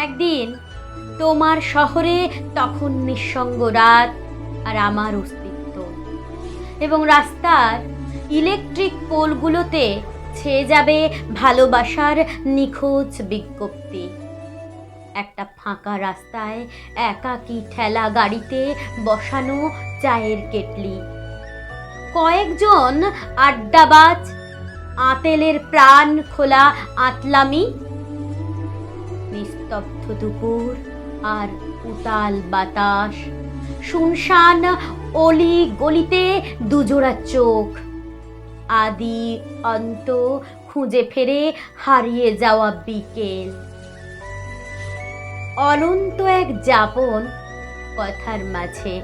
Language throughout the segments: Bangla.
একদিন তোমার শহরে তখন নিঃসঙ্গ রাত আর আমার অস্তিত্ব, এবং রাস্তার ইলেকট্রিক পোলগুলোতে ছেয়ে যাবে ভালোবাসার নিখোঁজ বিজ্ঞপ্তি। একটা ফাঁকা রাস্তায় একাকী ঠেলা গাড়িতে বসানো চায়ের কেটলি, কয়েকজন আড্ডাবাজ, আঁতেলের প্রাণ খোলা আতলামি, নিস্তব্ধ দুপুর আর উতাল বাতাস, শুনশান অলি গলিতে দুজোড়া চোখ, আদি অন্ত খুঁজে ফেরে হারিয়ে যাওয়া বিকেল। অনন্ত এক যাপন কথার মাঝে,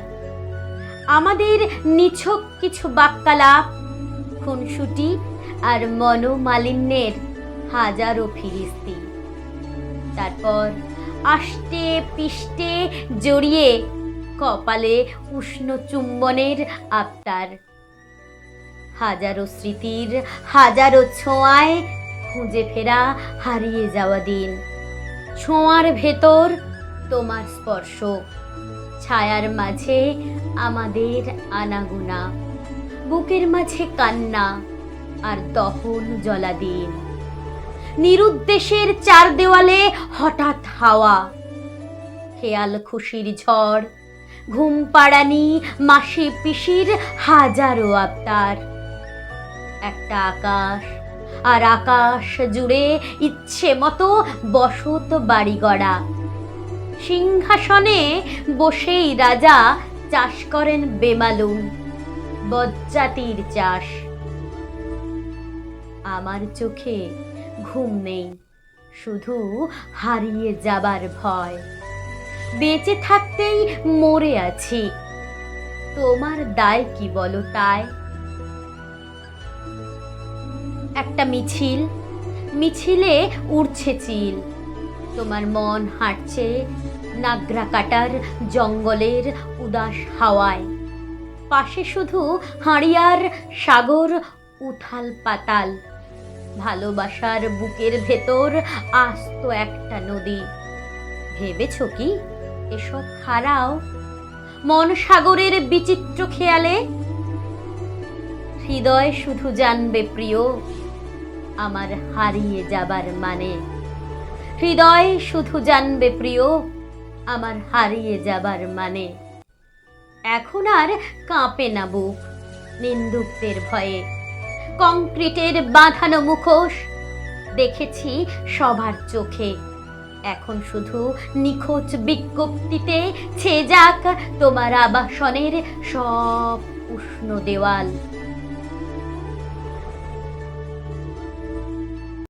আমাদের নিছক কিছু বাক্যালাপ, খুনসুটি আর মনোমালিন্যের হাজারো ফিরিস্তি। তারপর আষ্টে পিষ্টে জড়িয়ে কপালে উষ্ণ চুম্বনের আবতার, হাজারো স্মৃতির হাজারো ছোঁয়ায় খুঁজে ফেরা হারিয়ে যাওয়া দিন। ছোঁয়ার ভেতর তোমার স্পর্শ, ছায়ার মাঝে আমাদের আনাগোনা, বুকের মাঝে কান্না আর দহন জ্বলা দিন। নিরুদ্দেশের চার দেওয়ালে হঠাৎ হাওয়া, খেয়াল খুশির ঝড়, ঘুম পাড়ানি মাসি পিসির হাজারো আবতার। একটা আকাশ, আর আকাশ জুড়ে ইচ্ছে মতো বসত বাড়ি গড়া। সিংহাসনে বসেই রাজা চাষ করেন বেমালুম বজ্জাতির চাষ। আমার চোখে ঘুম নেই, শুধু হারিয়ে যাবার ভয়। বেঁচে থাকতেই মরে আছি, তোমার দায় কি বলো তাই? একটা মিছিল, মিছিলে উড়ছে চিল, তোমার মন হাঁটছে নাগরা কাটার জঙ্গলের উদাস হাওয়ায়। পাশে শুধু হাঁড়িয়ার সাগর, উথাল পাতাল, ভালোবাসার বুকের ভেতর আস্ত একটা নদী। ভেবেছ কি এসব হারাও মন সাগরের বিচিত্র খেয়ালে? হৃদয় শুধু জানবে প্রিয় আমার হারিয়ে যাবার মানে। হৃদয় শুধু জানবে প্রিয় আমার হারিয়ে যাবার মানে। এখন আর কাঁপে না বুক নিন্দুকদের ভয়ে। কংক্রিটের বাঁধানো মুখোশ দেখেছি সবার চোখে। এখন শুধু নিখোঁজ বিজ্ঞপ্তিতে ছেয়ে যাক তোমার আবাসনের সব উষ্ণ দেওয়াল।